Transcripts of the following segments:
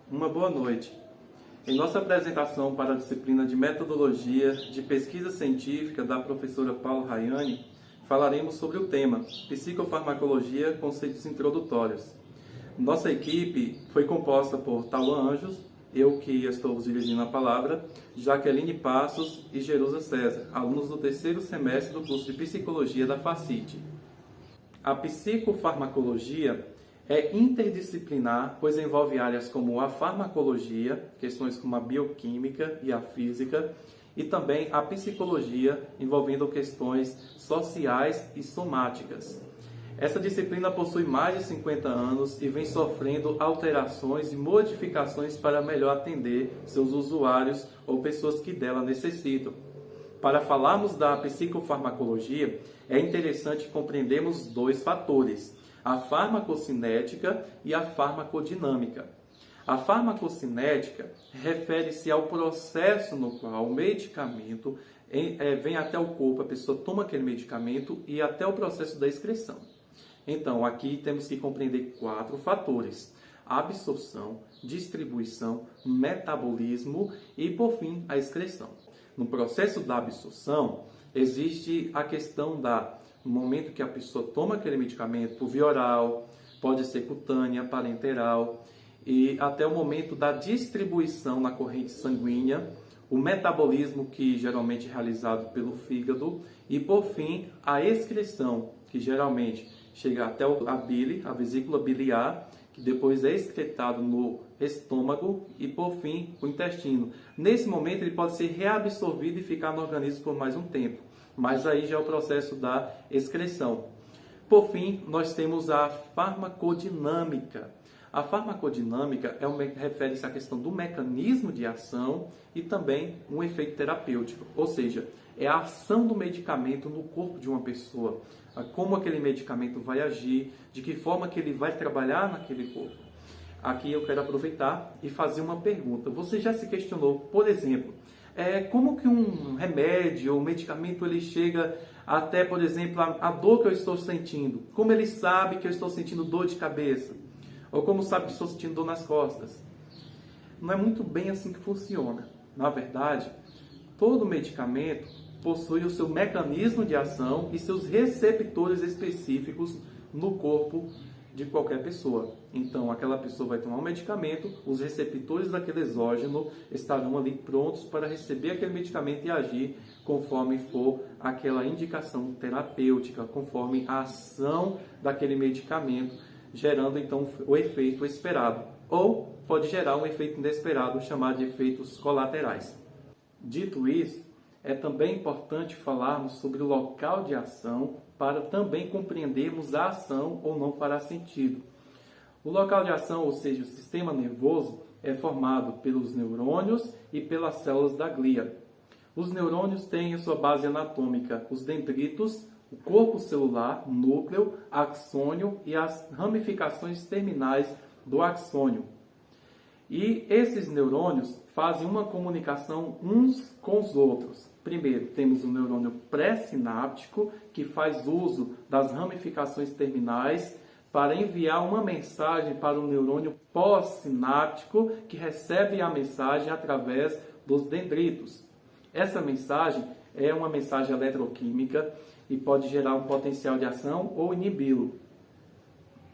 Uma boa noite. Em nossa apresentação para a disciplina de Metodologia de Pesquisa Científica da professora Paula Rayane, falaremos sobre o tema Psicofarmacologia, conceitos introdutórios. Nossa equipe foi composta por Tauan Anjos, eu que estou dirigindo a palavra, Jaqueline Passos e Jerusa César, alunos do terceiro semestre do curso de Psicologia da FACIT. A psicofarmacologia é interdisciplinar, pois envolve áreas como a farmacologia, questões como a bioquímica e a física, e também a psicologia, envolvendo questões sociais e somáticas. Essa disciplina possui mais de 50 anos e vem sofrendo alterações e modificações para melhor atender seus usuários ou pessoas que dela necessitam. Para falarmos da psicofarmacologia, é interessante compreendermos dois fatores: a farmacocinética e a farmacodinâmica. A farmacocinética refere-se ao processo no qual o medicamento vem até o corpo, a pessoa toma aquele medicamento e até o processo da excreção. Então, aqui temos que compreender 4 fatores: absorção, distribuição, metabolismo e, por fim, a excreção. No processo da absorção, existe a questão no momento que a pessoa toma aquele medicamento por via oral, pode ser cutânea, parenteral, e até o momento da distribuição na corrente sanguínea, o metabolismo, que geralmente é realizado pelo fígado, e por fim a excreção, que geralmente chega até a bile, a vesícula biliar, que depois é excretado no estômago e por fim o intestino. Nesse momento ele pode ser reabsorvido e ficar no organismo por mais um tempo, mas aí já é o processo da excreção. Por fim, nós temos a farmacodinâmica. A farmacodinâmica refere-se à questão do mecanismo de ação e também um efeito terapêutico, ou seja, é a ação do medicamento no corpo de uma pessoa, como aquele medicamento vai agir, de que forma que ele vai trabalhar naquele corpo. Aqui eu quero aproveitar e fazer uma pergunta. Você já se questionou, por exemplo, como que um remédio ou um medicamento ele chega até, por exemplo, a dor que eu estou sentindo? Como ele sabe que eu estou sentindo dor de cabeça? Ou como sabe que estou sentindo dor nas costas? Não é muito bem assim que funciona. Na verdade, todo medicamento possui o seu mecanismo de ação e seus receptores específicos no corpo de qualquer pessoa. Então, aquela pessoa vai tomar um medicamento, os receptores daquele exógeno estarão ali prontos para receber aquele medicamento e agir conforme for aquela indicação terapêutica, conforme a ação daquele medicamento, gerando então o efeito esperado. Ou pode gerar um efeito inesperado, chamado de efeitos colaterais. Dito isso, é também importante falarmos sobre o local de ação para também compreendermos a ação ou não fará sentido. O local de ação, ou seja, o sistema nervoso, é formado pelos neurônios e pelas células da glia. Os neurônios têm a sua base anatômica, os dendritos, o corpo celular, núcleo, axônio e as ramificações terminais do axônio. E esses neurônios fazem uma comunicação uns com os outros. Primeiro, temos o neurônio pré-sináptico, que faz uso das ramificações terminais para enviar uma mensagem para o neurônio pós-sináptico, que recebe a mensagem através dos dendritos. Essa mensagem é uma mensagem eletroquímica e pode gerar um potencial de ação ou inibi-lo.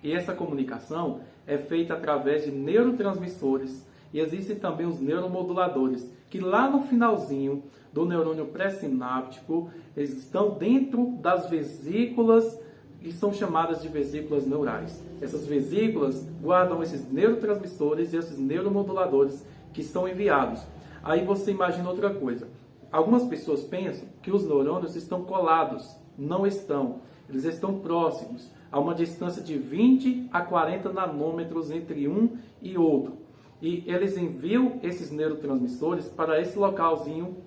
E essa comunicação é feita através de neurotransmissores, e existem também os neuromoduladores, que lá no finalzinho do neurônio pré-sináptico eles estão dentro das vesículas e são chamadas de vesículas neurais. Essas vesículas guardam esses neurotransmissores e esses neuromoduladores que são enviados. Aí você imagina outra coisa. Algumas pessoas pensam que os neurônios estão colados. Não estão. Eles estão próximos, a uma distância de 20 a 40 nanômetros entre um e outro. E eles enviam esses neurotransmissores para esse localzinho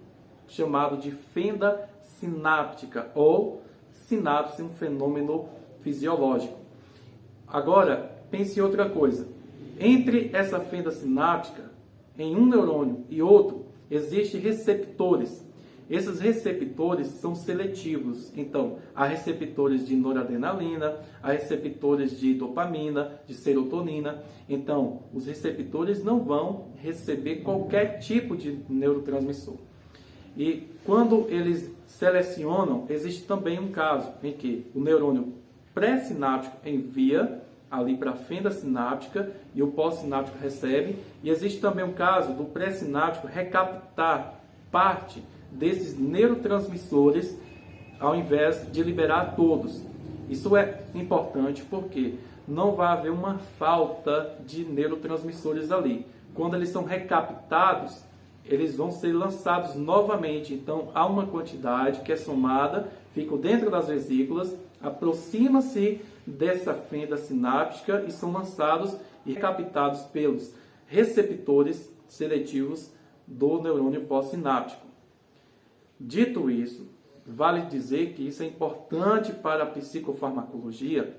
chamado de fenda sináptica ou sinapse, um fenômeno fisiológico. Agora, pense em outra coisa. Entre essa fenda sináptica, em um neurônio e outro, existem receptores. Esses receptores são seletivos. Então, há receptores de noradrenalina, há receptores de dopamina, de serotonina. Então, os receptores não vão receber qualquer tipo de neurotransmissor. E quando eles selecionam, existe também um caso em que o neurônio pré-sináptico envia ali para a fenda sináptica e o pós-sináptico recebe. E existe também um caso do pré-sináptico recaptar parte desses neurotransmissores ao invés de liberar todos. Isso é importante porque não vai haver uma falta de neurotransmissores ali. Quando eles são recaptados, eles vão ser lançados novamente. Então, há uma quantidade que é somada, fica dentro das vesículas, aproxima-se dessa fenda sináptica e são lançados e recaptados pelos receptores seletivos do neurônio pós-sináptico. Dito isso, vale dizer que isso é importante para a psicofarmacologia,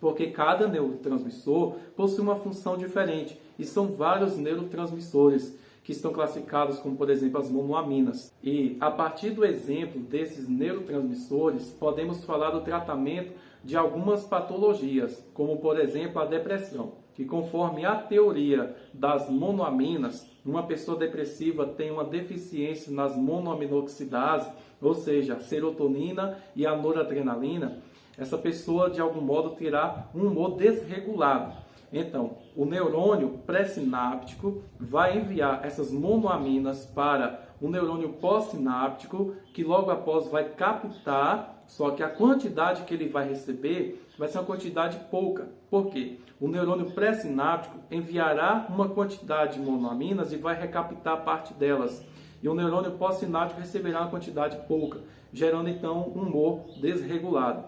porque cada neurotransmissor possui uma função diferente e são vários neurotransmissores que estão classificados como, por exemplo, as monoaminas. E a partir do exemplo desses neurotransmissores, podemos falar do tratamento de algumas patologias, como, por exemplo, a depressão, que conforme a teoria das monoaminas, uma pessoa depressiva tem uma deficiência nas monoaminoxidase, ou seja, a serotonina e a noradrenalina, essa pessoa, de algum modo, terá um humor desregulado. Então, o neurônio pré-sináptico vai enviar essas monoaminas para o neurônio pós-sináptico, que logo após vai captar, só que a quantidade que ele vai receber vai ser uma quantidade pouca. Por quê? O neurônio pré-sináptico enviará uma quantidade de monoaminas e vai recaptar parte delas. E o neurônio pós-sináptico receberá uma quantidade pouca, gerando então um humor desregulado.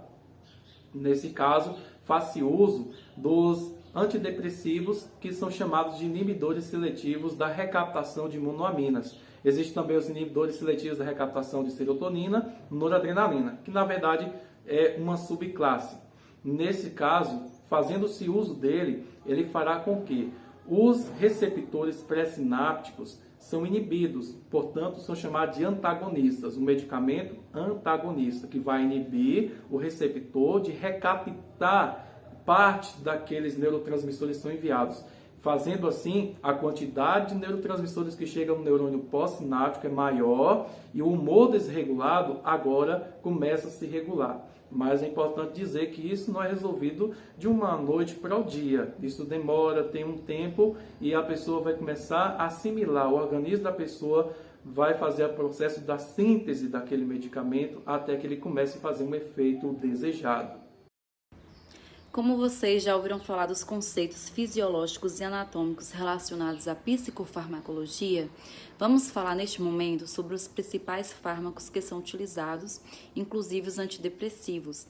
Nesse caso, faz-se uso dos antidepressivos, que são chamados de inibidores seletivos da recaptação de monoaminas. Existem também os inibidores seletivos da recaptação de serotonina, noradrenalina, que na verdade é uma subclasse. Nesse caso, fazendo-se uso dele, ele fará com que os receptores pré-sinápticos são inibidos, portanto, são chamados de antagonistas. Um medicamento antagonista, que vai inibir o receptor de recaptar parte daqueles neurotransmissores que são enviados. Fazendo assim, a quantidade de neurotransmissores que chegam no neurônio pós-sináptico é maior e o humor desregulado agora começa a se regular. Mas é importante dizer que isso não é resolvido de uma noite para o dia. Isso demora, tem um tempo e a pessoa vai começar a assimilar. O organismo da pessoa vai fazer o processo da síntese daquele medicamento até que ele comece a fazer um efeito desejado. Como vocês já ouviram falar dos conceitos fisiológicos e anatômicos relacionados à psicofarmacologia, vamos falar neste momento sobre os principais fármacos que são utilizados, inclusive os antidepressivos.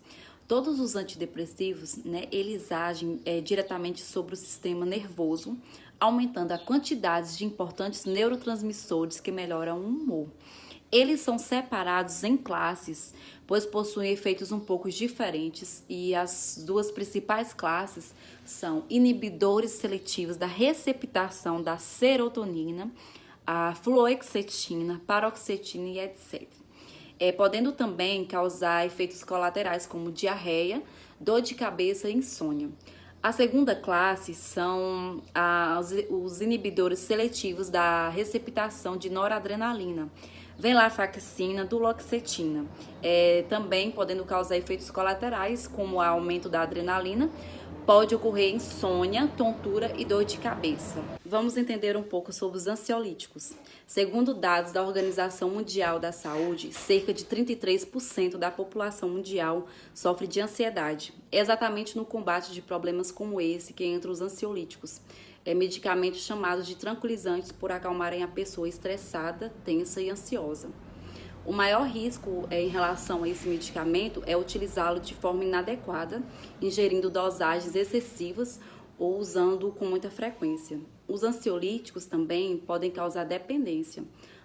Todos os antidepressivos, eles agem diretamente sobre o sistema nervoso, aumentando a quantidade de importantes neurotransmissores que melhoram o humor. Eles são separados em classes, pois possuem efeitos um pouco diferentes, e as duas principais classes são inibidores seletivos da receptação da serotonina, a fluoxetina, paroxetina e etc. Podendo também causar efeitos colaterais como diarreia, dor de cabeça e insônia. A segunda classe são os inibidores seletivos da receptação de noradrenalina, venlafaxina, duloxetina, também podendo causar efeitos colaterais como o aumento da adrenalina, pode ocorrer insônia, tontura e dor de cabeça. Vamos entender um pouco sobre os ansiolíticos. Segundo dados da Organização Mundial da Saúde, cerca de 33% da população mundial sofre de ansiedade. É exatamente no combate de problemas como esse que entram os ansiolíticos. Medicamentos chamados de tranquilizantes por acalmarem a pessoa estressada, tensa e ansiosa. O maior risco em relação a esse medicamento é utilizá-lo de forma inadequada, ingerindo dosagens excessivas ou usando com muita frequência. Os ansiolíticos também podem causar dependência.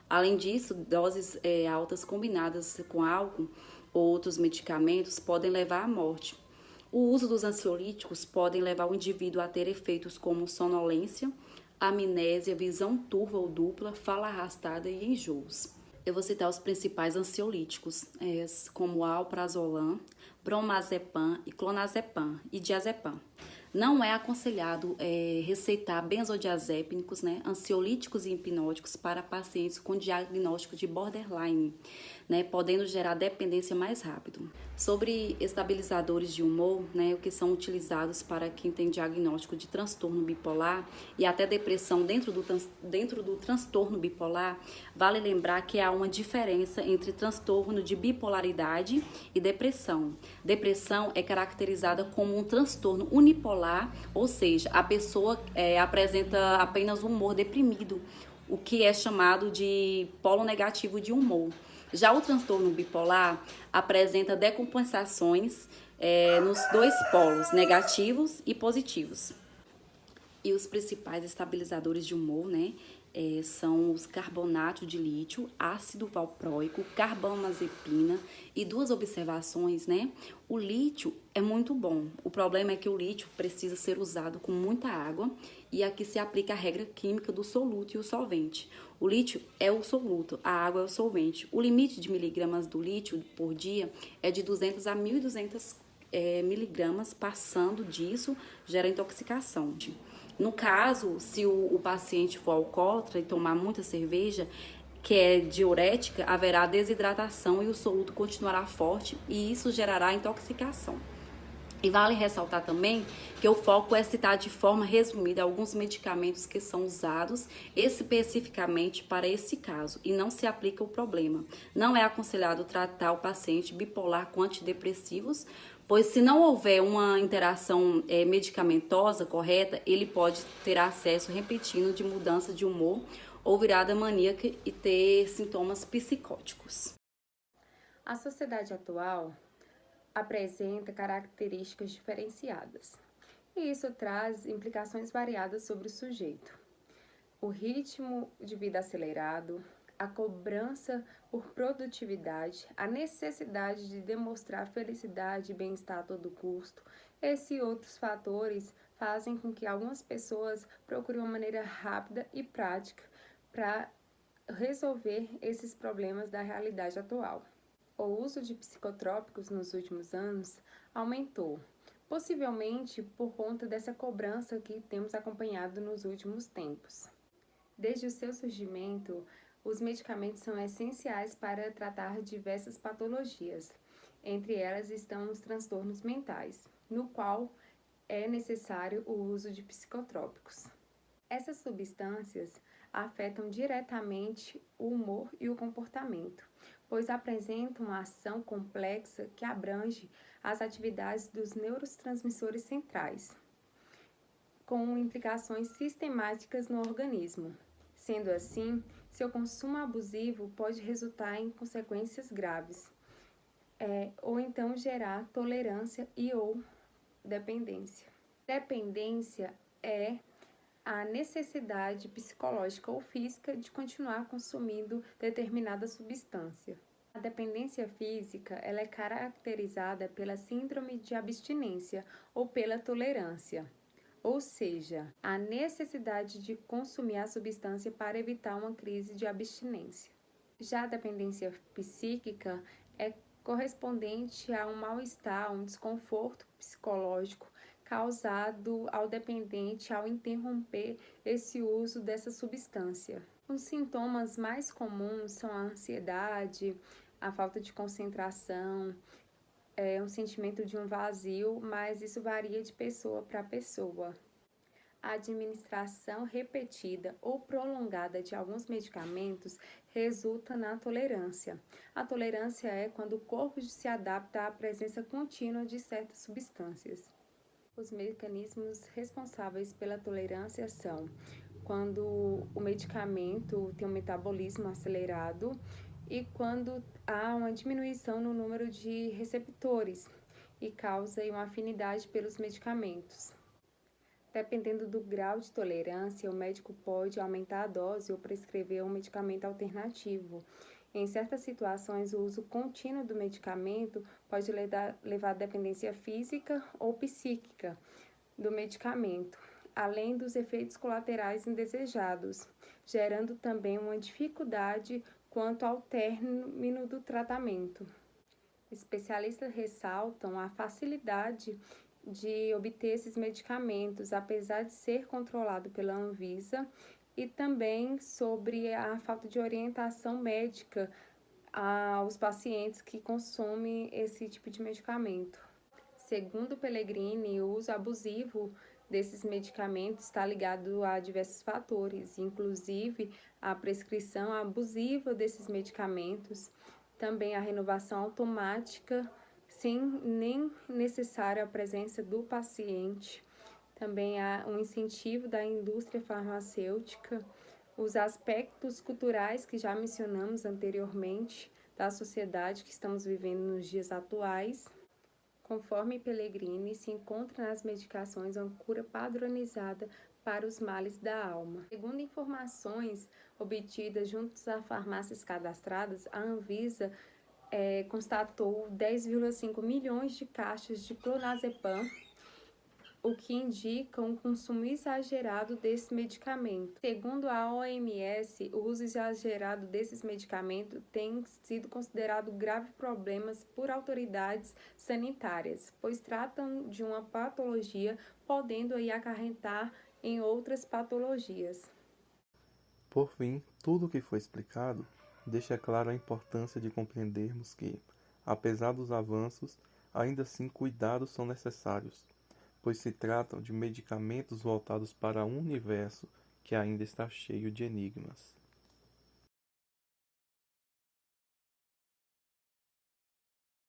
Além disso, doses altas combinadas com álcool ou outros medicamentos podem levar à morte. O uso dos ansiolíticos pode levar o indivíduo a ter efeitos como sonolência, amnésia, visão turva ou dupla, fala arrastada e enjoos. Eu vou citar os principais ansiolíticos, como alprazolam, bromazepam e clonazepam e diazepam. Não é aconselhado receitar benzodiazepínicos, ansiolíticos e hipnóticos para pacientes com diagnóstico de borderline, podendo gerar dependência mais rápido. Sobre estabilizadores de humor, o que são utilizados para quem tem diagnóstico de transtorno bipolar e até depressão dentro do transtorno bipolar, vale lembrar que há uma diferença entre transtorno de bipolaridade e depressão. Depressão é caracterizada como um transtorno unipolar, ou seja, a pessoa apresenta apenas um humor deprimido, o que é chamado de polo negativo de humor. Já o transtorno bipolar apresenta decompensações nos dois polos, negativos e positivos. E os principais estabilizadores de humor, são os carbonato de lítio, ácido valproico, carbamazepina e duas observações, O lítio é muito bom. O problema é que o lítio precisa ser usado com muita água e aqui se aplica a regra química do soluto e o solvente. O lítio é o soluto, a água é o solvente. O limite de miligramas do lítio por dia é de 200 a 1.200 miligramas, passando disso gera intoxicação. No caso, se o paciente for alcoólatra e tomar muita cerveja, que é diurética, haverá desidratação e o soluto continuará forte e isso gerará intoxicação. E vale ressaltar também que o foco é citar de forma resumida alguns medicamentos que são usados especificamente para esse caso e não se aplica o problema. Não é aconselhado tratar o paciente bipolar com antidepressivos, pois se não houver uma interação medicamentosa correta, ele pode ter acesso repentino de mudança de humor ou virada maníaca e ter sintomas psicóticos. A sociedade atual apresenta características diferenciadas, e isso traz implicações variadas sobre o sujeito. O ritmo de vida acelerado, a cobrança por produtividade, a necessidade de demonstrar felicidade e bem-estar a todo custo, esses e outros fatores fazem com que algumas pessoas procurem uma maneira rápida e prática para resolver esses problemas da realidade atual. O uso de psicotrópicos nos últimos anos aumentou, possivelmente por conta dessa cobrança que temos acompanhado nos últimos tempos. Desde o seu surgimento, os medicamentos são essenciais para tratar diversas patologias. Entre elas estão os transtornos mentais, no qual é necessário o uso de psicotrópicos. Essas substâncias afetam diretamente o humor e o comportamento, pois apresentam uma ação complexa que abrange as atividades dos neurotransmissores centrais, com implicações sistemáticas no organismo. Sendo assim, seu consumo abusivo pode resultar em consequências graves, ou então gerar tolerância e ou dependência. Dependência é a necessidade psicológica ou física de continuar consumindo determinada substância. A dependência física ela é caracterizada pela síndrome de abstinência ou pela tolerância, ou seja, a necessidade de consumir a substância para evitar uma crise de abstinência. Já a dependência psíquica é correspondente a um mal-estar, um desconforto psicológico causado ao dependente ao interromper esse uso dessa substância. Os sintomas mais comuns são a ansiedade, a falta de concentração, um sentimento de um vazio, mas isso varia de pessoa para pessoa. A administração repetida ou prolongada de alguns medicamentos resulta na tolerância. A tolerância é quando o corpo se adapta à presença contínua de certas substâncias. Os mecanismos responsáveis pela tolerância são quando o medicamento tem um metabolismo acelerado e quando há uma diminuição no número de receptores e causa uma afinidade pelos medicamentos. Dependendo do grau de tolerância, o médico pode aumentar a dose ou prescrever um medicamento alternativo. Em certas situações, o uso contínuo do medicamento pode levar à dependência física ou psíquica do medicamento, além dos efeitos colaterais indesejados, gerando também uma dificuldade quanto ao término do tratamento. Especialistas ressaltam a facilidade de obter esses medicamentos, apesar de ser controlado pela Anvisa, e também sobre a falta de orientação médica aos pacientes que consomem esse tipo de medicamento. Segundo Pellegrini, o uso abusivo desses medicamentos está ligado a diversos fatores, inclusive a prescrição abusiva desses medicamentos, também a renovação automática, sem nem necessária a presença do paciente, também há um incentivo da indústria farmacêutica, os aspectos culturais que já mencionamos anteriormente da sociedade que estamos vivendo nos dias atuais. Conforme Pellegrini, se encontra nas medicações uma cura padronizada para os males da alma. Segundo informações obtidas junto a farmácias cadastradas, a Anvisa constatou 10,5 milhões de caixas de clonazepam, o que indica um consumo exagerado desse medicamento. Segundo a OMS, o uso exagerado desses medicamentos tem sido considerado grave problema por autoridades sanitárias, pois tratam de uma patologia, podendo aí acarretar em outras patologias. Por fim, tudo o que foi explicado deixa claro a importância de compreendermos que, apesar dos avanços, ainda assim cuidados são necessários, pois se tratam de medicamentos voltados para um universo que ainda está cheio de enigmas.